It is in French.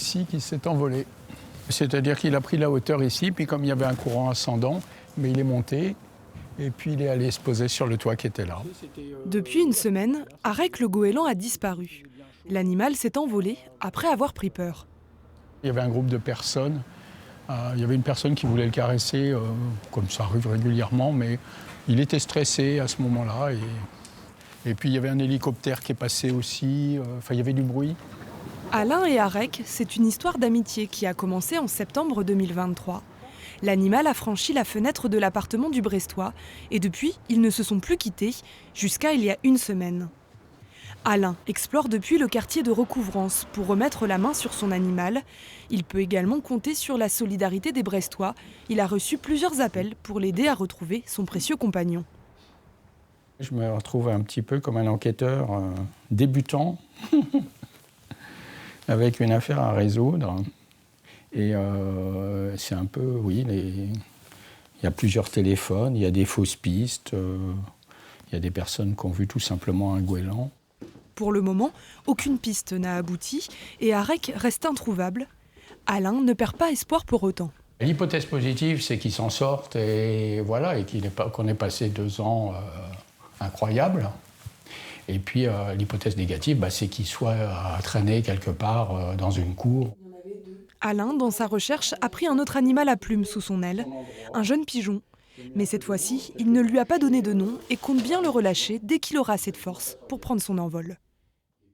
Ici, qui s'est envolé. C'est-à-dire qu'il a pris la hauteur ici, puis comme il y avait un courant ascendant, mais il est monté, et puis il est allé se poser sur le toit qui était là. Depuis une semaine, Arek le goéland a disparu. L'animal s'est envolé après avoir pris peur. Il y avait un groupe de personnes. Il y avait une personne qui voulait le caresser, comme ça arrive régulièrement, mais il était stressé à ce moment-là. Et puis il y avait un hélicoptère qui est passé aussi. Il y avait du bruit. Alain et Arek, c'est une histoire d'amitié qui a commencé en septembre 2023. L'animal a franchi la fenêtre de l'appartement du Brestois et depuis, ils ne se sont plus quittés jusqu'à il y a une semaine. Alain explore depuis le quartier de recouvrance pour remettre la main sur son animal. Il peut également compter sur la solidarité des Brestois. Il a reçu plusieurs appels pour l'aider à retrouver son précieux compagnon. Je me retrouve un petit peu comme un enquêteur débutant, avec une affaire à résoudre. Et c'est un peu, oui, il y a plusieurs téléphones, il y a des fausses pistes, il y a des personnes qui ont vu tout simplement un goéland. Pour le moment, aucune piste n'a abouti et Arek reste introuvable. Alain ne perd pas espoir pour autant. L'hypothèse positive, c'est qu'il s'en sorte et voilà, et qu'on ait passé 2 ans incroyables. Et puis l'hypothèse négative, c'est qu'il soit traîné quelque part dans une cour. Alain, dans sa recherche, a pris un autre animal à plumes sous son aile, un jeune pigeon. Mais cette fois-ci, il ne lui a pas donné de nom et compte bien le relâcher dès qu'il aura assez de force pour prendre son envol.